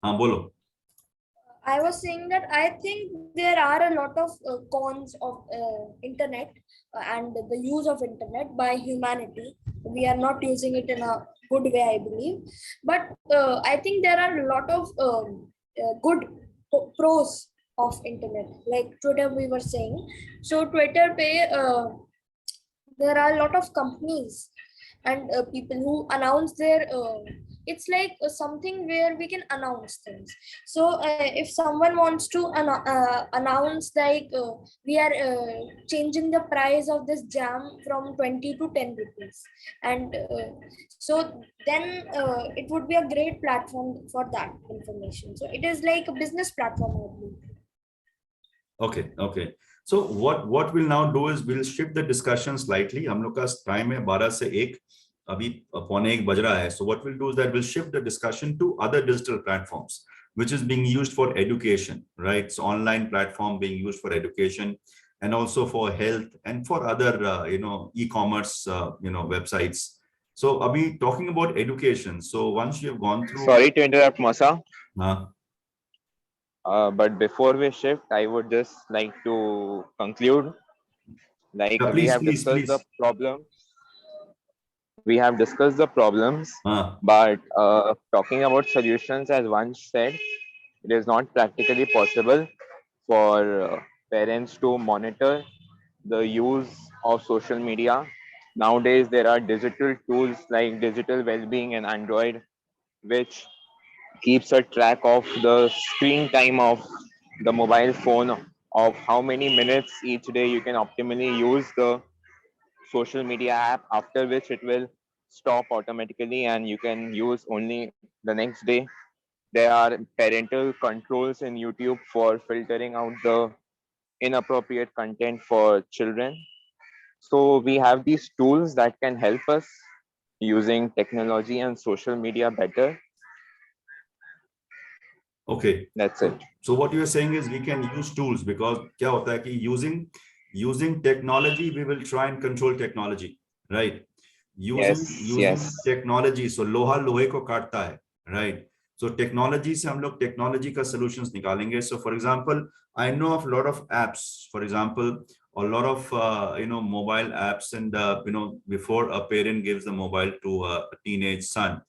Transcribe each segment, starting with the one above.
हाँ बोलो. I was saying that I think there are a lot of cons of internet and the use of internet by humanity. We are not using it in a good way, I believe. But I think there are a lot of good pros of internet. Like Twitter, we were saying. So Twitter pay. There are a lot of companies and people who announce their it's like something where we can announce things. So if someone wants to announce like we are changing the price of this jam from 20 to 10 rupees, and so then it would be a great platform for that information. So it is like a business platform, I believe. Okay. So what we'll now do is we'll shift the discussion slightly. हम लोग का time है 12 से 1, अभी पौने 1 बज रहा है. So what we'll do is that we'll shift the discussion to other digital platforms which is being used for education, right? So online platform being used for education and also for health and for other e-commerce websites. So abhi talking about education. So once you have gone through. Sorry to interrupt, Masa. Huh? But before we shift, I would just like to conclude. Like Yeah, we have discussed the problems. We have discussed the problems, but talking about solutions, as once said, it is not practically possible for parents to monitor the use of social media. Nowadays, there are digital tools like digital well-being and Android, which keeps a track of the screen time of the mobile phone, of how many minutes each day you can optimally use the social media app, after which it will stop automatically and you can use only the next day. There are parental controls in YouTube for filtering out the inappropriate content for children. So we have these tools that can help us using technology and social media better. Okay, that's it. So what you are saying is we can use tools, because क्या होता है कि using technology we will try and control technology, right? Using technology, so लोहा लोहे को काटता है, right? So technology से हम लोग technology का solutions निकालेंगे. So for example, I know of a lot of apps, for example, a lot of mobile apps, and before a parent gives the mobile to a teenage son,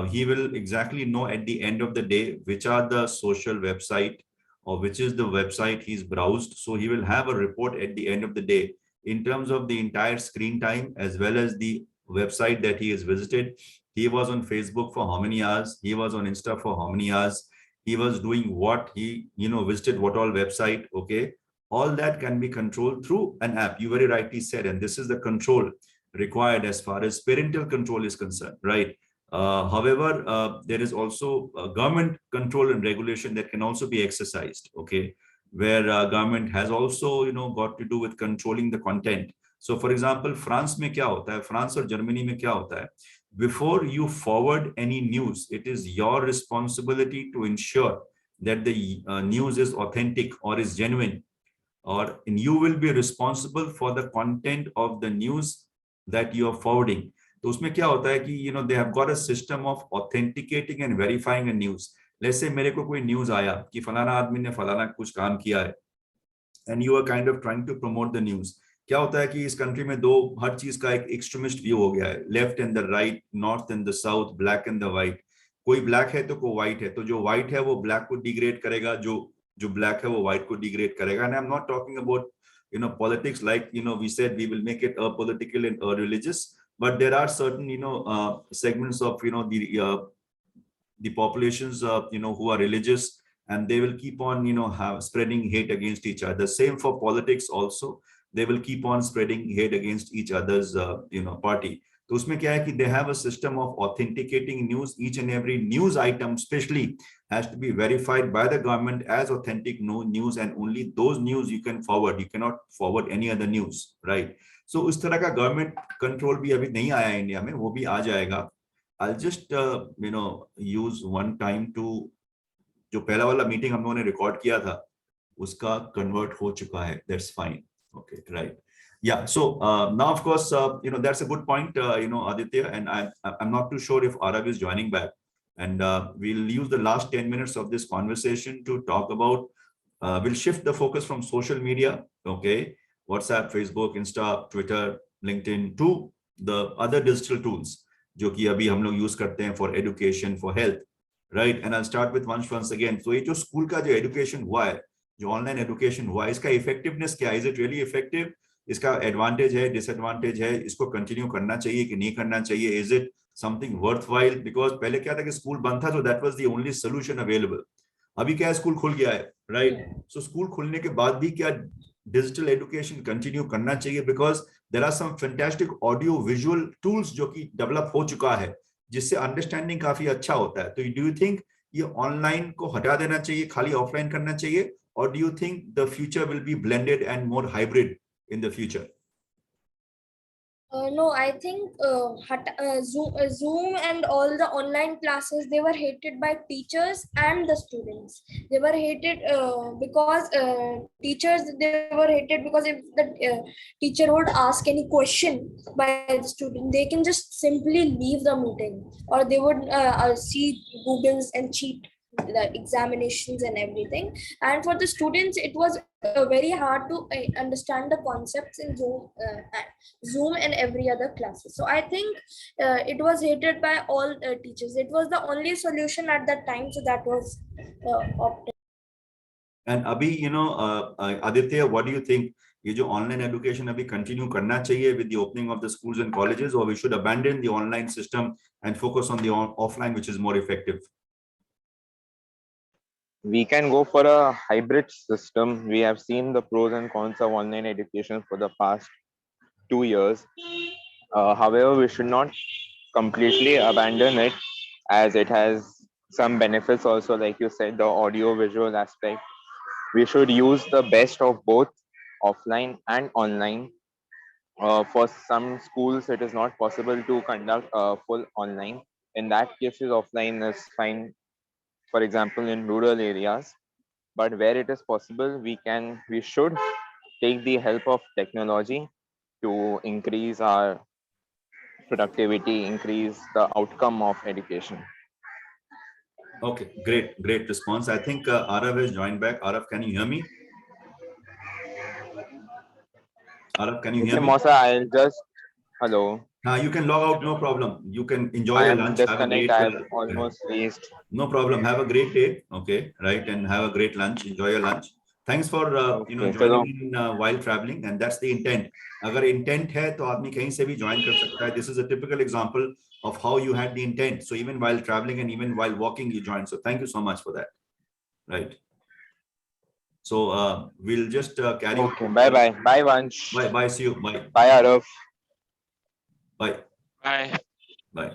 he will exactly know at the end of the day which are the social website or which is the website he's browsed. So he will have a report at the end of the day in terms of the entire screen time as well as the website that he has visited. He was on Facebook for how many hours, he was on Insta for how many hours, he was doing what, he visited what all website. Okay, all that can be controlled through an app. You very rightly said, and this is the control required as far as parental control is concerned, right? However, there is also government control and regulation that can also be exercised, okay, where government has also got to do with controlling the content. So for example, France में क्या होता है, France और Germany में क्या होता है, before you forward any news, it is your responsibility to ensure that the news is authentic or is genuine, or and you will be responsible for the content of the news that you are forwarding. तो उसमें क्या होता है कि they have got a system of authenticating and verifying a news. Let's say मेरे को कोई news आया कि फलाना आदमी ने फलाना कुछ काम किया है, and you are kind of trying to promote the news. क्या होता है कि इस कंट्री में हर चीज का एक एक्सट्रीमिस्ट व्यू हो गया है, left and the right, north and the south, black and the white. कोई ब्लैक है तो कोई व्हाइट है, तो जो व्हाइट है वो ब्लैक को डिग्रेड करेगा, जो ब्लैक है वो व्हाइट को डिग्रेड करेगा. And I am not talking about politics like we said we will make it political and religious, but there are certain segments of the populations who are religious, and they will keep on spreading hate against each other. Same for politics also, they will keep on spreading hate against each other's party. तो उसमें क्या है कि they have a system of authenticating news. Each and every news item especially has to be verified by the government as authentic news, and only those news you can forward. You cannot forward any other news, right? So उस तरह का government control भी अभी नहीं आया India में, वो भी आ जाएगा. I'll just use one time to, जो पहला वाला मीटिंग हम लोगों ने रिकॉर्ड किया था उसका कन्वर्ट हो चुका है. That's fine. Okay, right. Yeah, so now of course that's a good point, Aditya, and I'm not too sure if Arav is joining back. And we'll use the last 10 minutes of this conversation to talk about, we'll shift the focus from social media, okay, WhatsApp, Facebook, Insta, Twitter, LinkedIn, to the other digital tools, जो कि अभी हम लोग use करते हैं for education, for health, right? And I'll start with once again. So ये जो school का जो education हुआ है, जो online education हुआ है, इसका effectiveness क्या है? Is it really effective? इसका advantage है, disadvantage है, इसको continue करना चाहिए कि नहीं करना चाहिए? Is it something worthwhile? Because पहले क्या था कि school बंद था, so that was the only solution available. अभी क्या है, स्कूल खुल गया है, राइट? सो स्कूल खुलने के बाद भी क्या डिजिटल एजुकेशन कंटिन्यू करना चाहिए? Because there are some fantastic audio visual tools जो कि डेवलप हो चुका है, जिससे अंडरस्टैंडिंग काफी अच्छा होता है. तो डू यू थिंक ये ऑनलाइन को हटा देना चाहिए, खाली ऑफलाइन करना चाहिए, और do you think the future will be blended and more hybrid in the future? No, I think Zoom and all the online classes, they were hated by teachers and the students. They were hated because teachers, they were hated because if the teacher would ask any question by the student, they can just simply leave the meeting, or they would see Googles and cheat the examinations and everything. And for the students, it was very hard to understand the concepts in Zoom and every other classes. So I think it was hated by all teachers. It was the only solution at that time, so that was opted. And Abhi, Aditya, what do you think? ये जो online education अभी continue करना चाहिए with the opening of the schools and colleges, or we should abandon the online system and focus on the offline, which is more effective? We can go for a hybrid system. We have seen the pros and cons of online education for the past 2 years. However, we should not completely abandon it, as it has some benefits also, like you said, the audio visual aspect. We should use the best of both offline and online. For some schools, it is not possible to conduct full online. In that case, offline is fine, for example, in rural areas. But where it is possible, we should take the help of technology to increase our productivity, increase the outcome of education. Okay, great response. I think Arav has joined back. Arav, can you hear me? Arav, can you hear me? Mosa, I'll just, hello. You can log out, no problem. You can enjoy your lunch. Have a great, I've almost reached. No problem. Have a great day. Okay, right, and have a great lunch. Enjoy your lunch. Thanks for joining in while traveling, and that's the intent. अगर intent है तो आदमी कहीं से भी join कर सकता है. This is a typical example of how you had the intent. So even while traveling and even while walking, you joined. So thank you so much for that. Right. So we'll just carry on. Okay. Bye. Bye, Vansh. Bye. See you. Bye. Bye, Arav. Bye. Bye.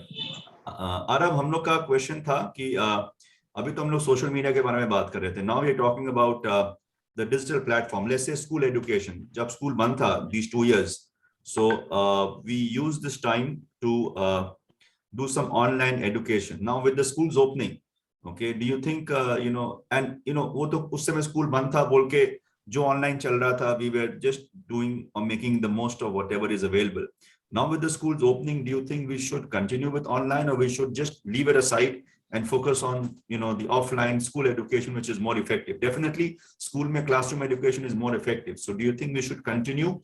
Arav, हम लोग का question था कि अभी तो हम लोग social media के बारे में बात कर रहे थे. Now we are talking about the digital platform. Let's say school education, जब स्कूल बंद था these 2 years, so we use this time to do some online education. Now with the schools opening, okay, do you think वो तो उस समय school बंद था बोल के जो ऑनलाइन चल रहा था, we were just doing or making the most of whatever is available. Now with the schools opening, do you think we should continue with online, or we should just leave it aside and focus on the offline school education, which is more effective? Definitely school mein classroom education is more effective. So do you think we should continue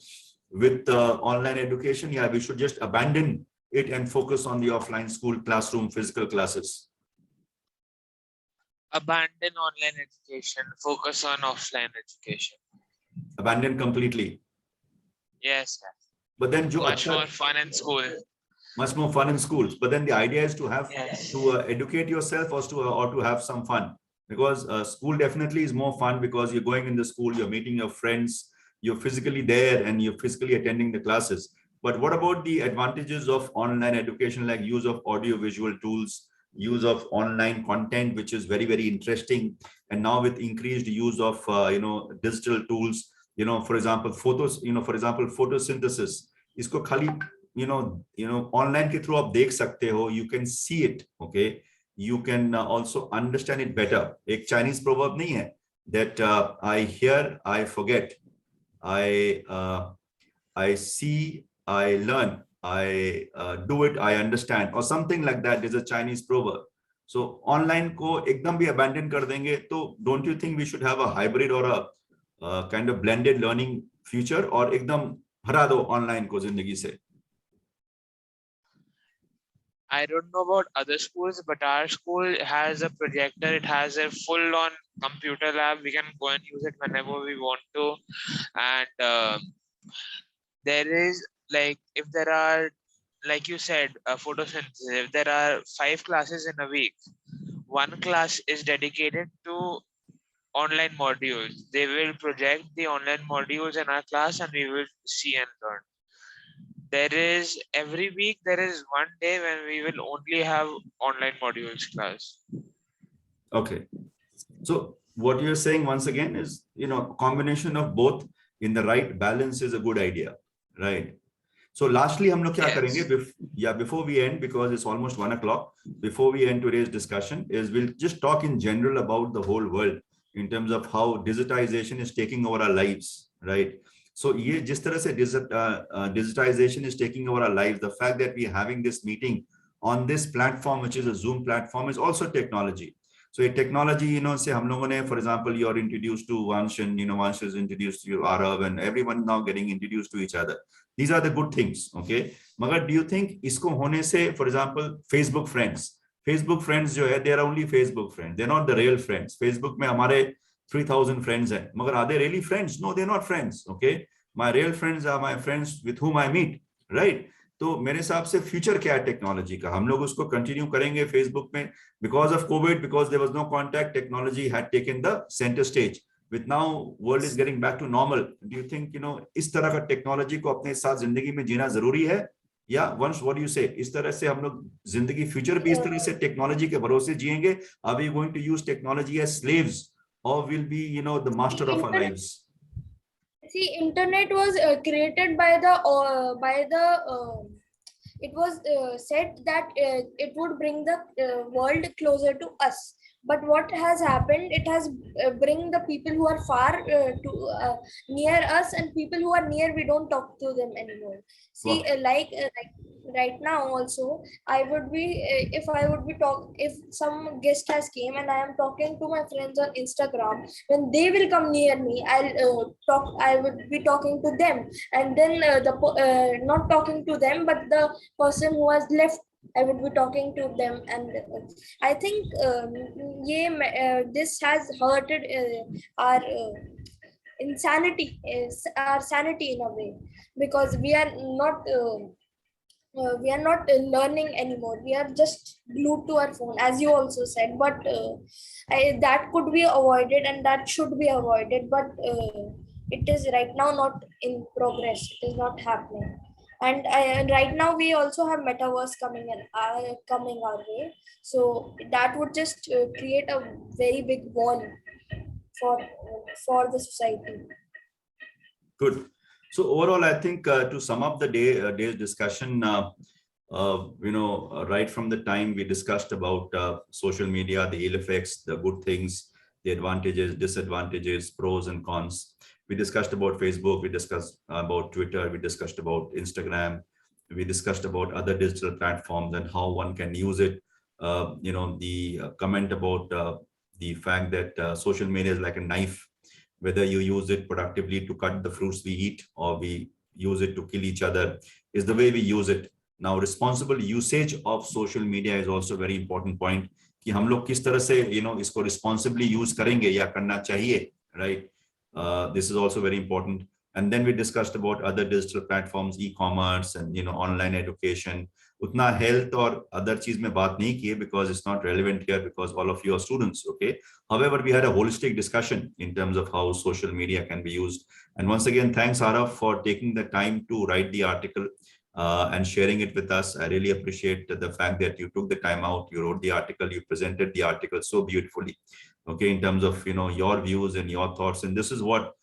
with online education? Yeah, we should just abandon it and focus on the offline school classroom physical classes. Abandon online education, focus on offline education. Abandon completely. Yes, sir. But then much more fun in school. Much more fun in schools. But then the idea is to have to educate yourself or to have some fun, because school definitely is more fun because you're going in the school, you're meeting your friends, you're physically there and you're physically attending the classes. But what about the advantages of online education, like use of audio visual tools, use of online content, which is very, very interesting, and now with increased use of digital tools, for example, photos, for example, photosynthesis, isko khali online ke through aap dekh sakte ho, you can see it, okay, you can also understand it better. Ek Chinese proverb nahi hai that I hear, I forget, I see, I learn, I do it, I understand, or something like that. There's a Chinese proverb. So online को एकदम भी abandon कर देंगे तो don't you think we should have a hybrid or a kind of blended learning future, और एकदम हरा दो online को जिंदगी से? I don't know about other schools, but our school has a projector. It has a full-on computer lab. We can go and use it whenever we want to. And there is, like, if there are, like you said, photosynthesis, if there are 5 classes in a week, one class is dedicated to online modules. They will project the online modules in our class and we will see and learn. There is, every week there is one day when we will only have online modules class. Okay, so what you're saying once again is, combination of both in the right balance is a good idea, right? So lastly, हम लोग क्या करेंगे? Before we end, because it's almost 1 o'clock, before we end today's discussion, is we'll just talk in general about the whole world in terms of how digitization is taking over our lives, right? So ये जिस तरह से digitization is taking over our lives, the fact that we're having this meeting on this platform, which is a Zoom platform, is also technology. So a technology, say हम लोगों ने, for example, you're introduced to Vansh, and Vansh is introduced to you, Arav, and everyone now getting introduced to each other. These are the good things, okay? Magar, do you think isko hone se, for example, Facebook friends जो है, they are only Facebook friends. They're not the real friends. Facebook में हमारे 3,000 friends हैं. मगर are they really friends? No, they're not friends, okay? My real friends are my friends with whom I meet, right? तो मेरे हिसाब से future क्या है टेक्नोलॉजी का? हम लोग उसको कंटिन्यू करेंगे फेसबुक में. Because of COVID, because there was no contact, technology had taken the center stage. With now world is getting back to normal. Do you think, इस तरह का टेक्नोलॉजी को अपने साथ जिंदगी में जीना जरूरी है? या वंश, what do you say? इस तरह से हम लोग जिंदगी फ्यूचर भी इस तरह से टेक्नोलॉजी के भरोसे जिएंगे? Are we going to use technology as slaves, or will be, the master of our lives? See, internet was created by the it was said that it would bring the world closer to us. But what has happened, it has bring the people who are far to near us, and people who are near, we don't talk to them anymore. See, like right now also, I would be if some guest has came and I am talking to my friends on Instagram, when they will come near me, I would be talking to them, and then not talking to them, but the person who has left, I would be talking to them. And I think this has hurted our insanity, our sanity in a way, because we are not learning anymore. We are just glued to our phone, as you also said. But that could be avoided, and that should be avoided. But it is right now not in progress. It is not happening. And right now we also have metaverse coming our way. So that would just create a very big wall for the society. Good. So overall, I think to sum up the day's discussion, right from the time we discussed about social media, the ill effects, the good things, the advantages, disadvantages, pros and cons. We discussed about Facebook, we discussed about Twitter, we discussed about Instagram, we discussed about other digital platforms and how one can use it. The comment about the fact that social media is like a knife. Whether you use it productively to cut the fruits we eat, or we use it to kill each other, is the way we use it. Now, responsible usage of social media is also a very important point. कि हम लोग किस तरह से इसको responsibly use करेंगे या करना चाहिए, right? This is also very important. And then we discussed about other digital platforms, e-commerce and online education. Utna health or other चीज में बात नहीं की, because it's not relevant here, because all of you are students, okay? However, we had a holistic discussion in terms of how social media can be used. And once again, thanks, Arav, for taking the time to write the article and sharing it with us. I really appreciate the fact that you took the time out, you wrote the article, you presented the article so beautifully, okay, in terms of your views and your thoughts. And this is what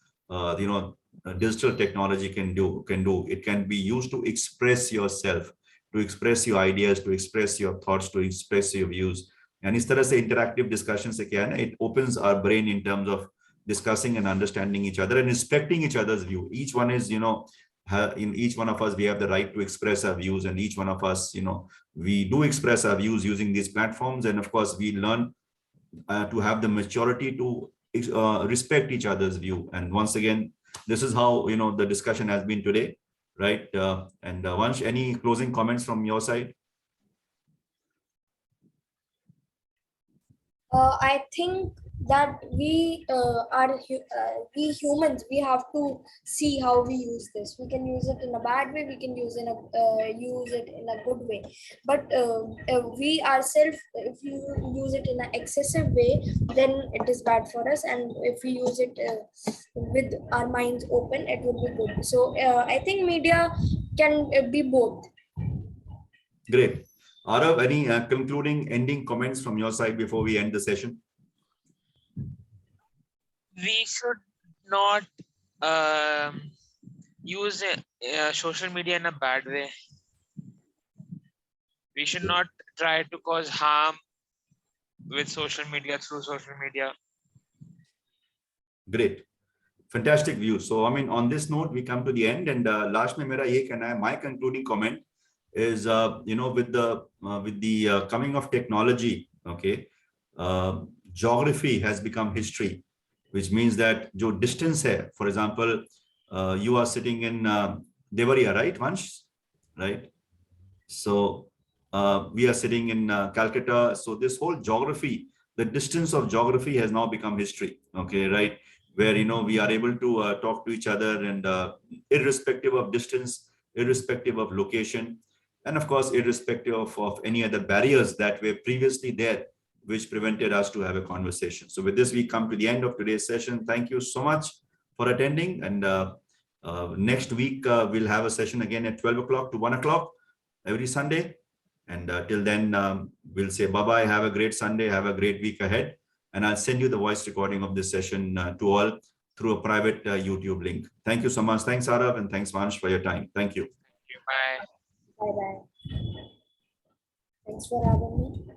digital technology can do. It can be used to express yourself, to express your ideas, to express your thoughts, to express your views. And इस तरह से interactive discussion से क्या है ना, it opens our brain in terms of discussing and understanding each other and respecting each other's view. Each one is in each one of us, we have the right to express our views, and each one of us, we do express our views using these platforms. And of course, we learn to have the maturity to respect each other's view. And once again, this is how, the discussion has been today, right? And Vansh, any closing comments from your side? I think that we we humans, we have to see how we use this. We can use it in a bad way, we can use it in a good way, but we ourselves, if you use it in an excessive way, then it is bad for us, and if we use it with our minds open, it would be good. So I think media can be both. Great. Arav, any concluding ending comments from your side before we end the session? We should not use social media in a bad way. We should not try to cause harm with social media, through social media. Great. Fantastic view. So, I mean, on this note, we come to the end. And last mein mera ye kehna hai, my concluding comment is, with the coming of technology, okay, geography has become history, which means that jo distance hai, for example, you are sitting in Devariya, right, Vansh? Right? So we are sitting in Calcutta. So this whole geography, the distance of geography has now become history, okay, right? Where, we are able to talk to each other, and irrespective of distance, irrespective of location, and of course, irrespective of any other barriers that were previously there, which prevented us to have a conversation. So with this, we come to the end of today's session. Thank you so much for attending. And next week, we'll have a session again at 12 o'clock to 1 o'clock every Sunday. And till then, we'll say bye-bye. Have a great Sunday. Have a great week ahead. And I'll send you the voice recording of this session to all through a private YouTube link. Thank you so much. Thanks, Arav, and thanks, Vansh, for your time. Thank you. Bye. Bye bye. Thanks for having me.